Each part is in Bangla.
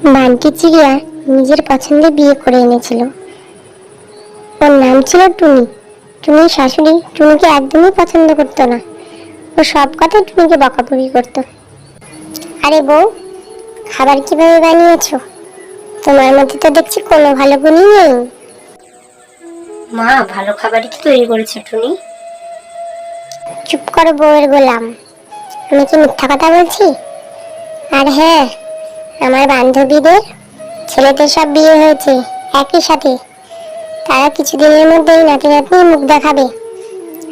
বান্টি চিড়িয়া নিজের পছন্দে বিয়ে করে এনেছিল। ওর নাম ছিল টুনি। টুনির শাশুড়ি টুনিকে একদমই পছন্দ করতো না। ও সব কথা টুনিকে বকাবকি করতো। আরে বউ, খাবার কিভাবে বানিয়েছো? তোমার মধ্যে তো দেখছি কোনো ভালো গুণই নেই। মা, ভালো খাবারই তো তৈরি করেছে টুনি। চুপ করো বউয়ের গোলাম, আমি কি মিথ্যা কথা বলছি? আর হ্যাঁ, আমার বান্ধবীদের ছেলেদের সব বিয়ে হয়েছে একই সাথে। তারা কিছুদিনের মধ্যেই নাতি নাতনি মুখ দেখাবে।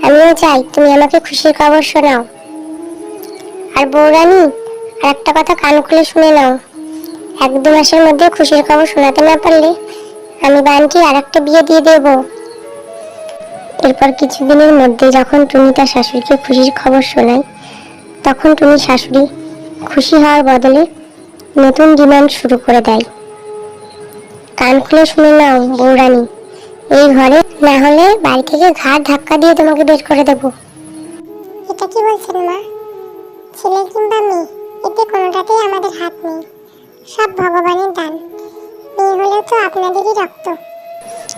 আমিও চাই তুমি আমাকে খুশির খবর শোনাও। আর বউরানী, আর একটা কথা কান খুলে শুনে নাও, 1-2 মাসের মধ্যে খুশির খবর শোনাতে না পারলে আমি বান্টি আর একটা বিয়ে দিয়ে দেব। এরপর কিছুদিনের মধ্যে যখন টুনি তার শাশুড়িকে খুশির খবর শোনায়, তখন টুনির শাশুড়ি খুশি হওয়ার বদলে নতুন ডিমান্ড শুরু করে দেয়। কান খুলে শুনে নাও বউরানী, এই ঘরে না হলে বাড়ি থেকে ঘাড় ধাক্কা দিয়ে তোমাকে বের করে দেব। এটা কি বলছেন মা? ছেলে কিংবা মেয়ে, এতে কোনোটাতেই আমাদের হাত নেই। সব ভগবানের দান। মেয়ে হলেও তো আপনাদেরই রক্ত।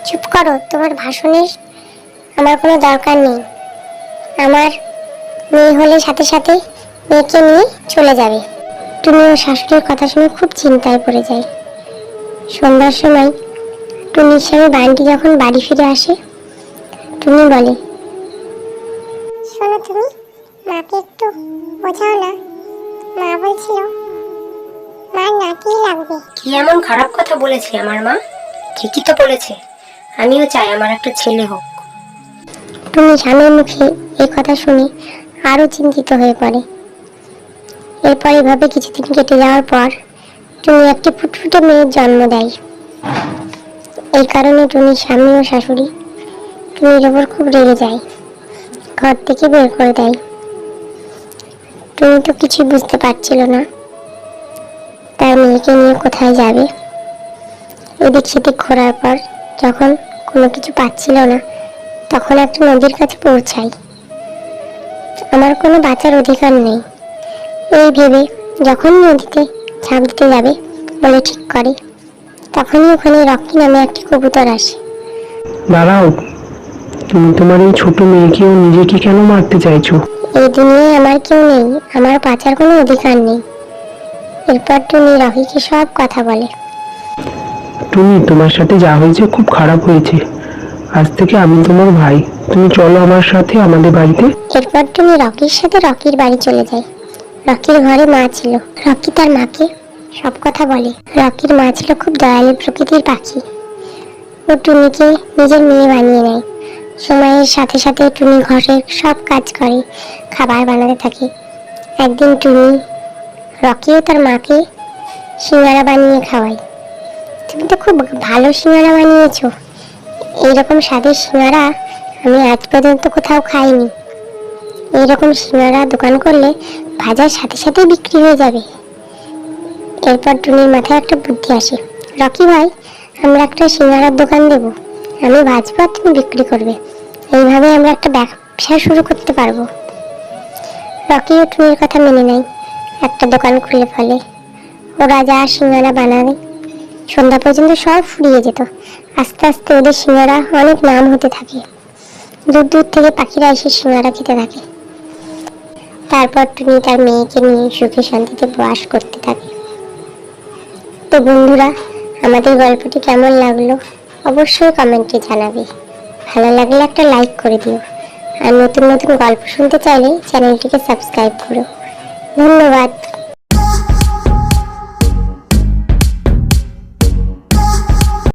চুপ করো, তোমার ভাষণের আমার কোনো দরকার নেই। আমার মেয়ে হলে সাথে সাথে মেয়েকে নিয়ে চলে যাবে। টুনি ও শাশুড়ির কথা শুনে খুব চিন্তায় পড়ে যায়। সন্ধ্যার সময় টুনির স্বামী বান্টি যখন বাড়ি ফিরে আসে, টুনি বলে, শোনো তুমি, মাকে একটু বোঝাও না। মা বলছিল মার নাতিই লাগবে। কি এমন খারাপ কথা বলেছে আমার মা? ঠিকই তো বলেছে। আমিও চাই আমার একটা ছেলে হোক। টুনি স্বামীর মুখে এই কথা শুনে আরো চিন্তিত হয়ে পড়ে। এরপর এভাবে কিছুদিন কেটে যাওয়ার পর টুনি একটি ফুটফুটে মেয়ের জন্ম দেয়। এই কারণে টুনির স্বামী ও শাশুড়ি টুনির ওপর খুব রেগে যায়, ঘর থেকে বের করে দেয়। টুনি তো কিছুই বুঝতে পারছিল না তার মেয়েকে নিয়ে কোথায় যাবে। এদিক সেদিক ঘোরার পর যখন কোনো কিছু পাচ্ছিল না, তখন একটা নদীর কাছে পৌঁছায়। আমার কোনো বাঁচার অধিকার নেই, এই ভেবে যখন নদীতে ঝাঁপ দিতে যাবে বলে ঠিক করে, তখনই ওখানে রকি নামে একটি কবুতর আসে। দাঁড়াও, তুমি তোমার এই ছোট মেয়েকেও নিজেকে কেন মারতে চাইছো? এই দুনিয়ায় আমার কেউ নেই, আমার বাঁচার কোনো অধিকার নেই। এরপর টুনি রকিকে সব কথা বলে। তুমি, তোমার সাথে যা হয়েছে খুব খারাপ হয়েছে। আজ থেকে আমি তোমার ভাই। তুমি চলো আমার সাথে আমাদের বাড়িতে। এরপর টুনি রকির সাথে রকির বাড়ি চলে যায়। রকির ঘরে মা ছিল। রকি তার মাকে সব কথা বলে। রকির মা ছিল খুব দয়ালু প্রকৃতির পাখি। ও টুনিকে নিজের মেয়ে বানিয়ে নেয়। সময়ের সাথে সাথে টুনি ঘরে সব কাজ করে, খাবার বানাতে থাকে। একদিন টুনি রকিও তার মাকে সিঙ্গারা বানিয়ে খাওয়ায়। তুমি তো খুব ভালো সিঙ্গারা বানিয়েছো, এইরকম স্বাদের সিঙ্গারা আমি আজ পর্যন্ত কোথাও খাইনি। এইরকম সিঙ্গারা দোকান করলে ভাজার সাথে সাথে বিক্রি হয়ে যাবে। এরপর টুনির মাথায় একটা বুদ্ধি আসে, রকি ভাই, আমরা একটা সিঙ্গারার দোকান দেব, আমি ভাজবো আর তুমি বিক্রি করবে। এইভাবে আমরা একটা ব্যবসা শুরু করতে পারবো। রকি ও টুনির কথা মেনে নেয়, একটা দোকান খুলে ফেলে। ওরা যা সিঙ্গারা বানায় সন্ধ্যা পর্যন্ত সব ফুরিয়ে যেত। আস্তে আস্তে ওদের সিঙ্গারা অনেক নাম হতে থাকে। দূর দূর থেকে পাখিরা এসে সিঙ্গারা খেতে থাকে। তারপর টুনি তার মেয়েকে নিয়ে সুখে শান্তিতে বাস করতে থাকে। তো বন্ধুরা, আমাদের গল্পটি কেমন লাগলো অবশ্যই কমেন্টে জানাবে। ভালো লাগলে একটা লাইক করে দিও। আর নতুন নতুন গল্প শুনতে চাইলে চ্যানেলটিকে সাবস্ক্রাইব করো। ধন্যবাদ।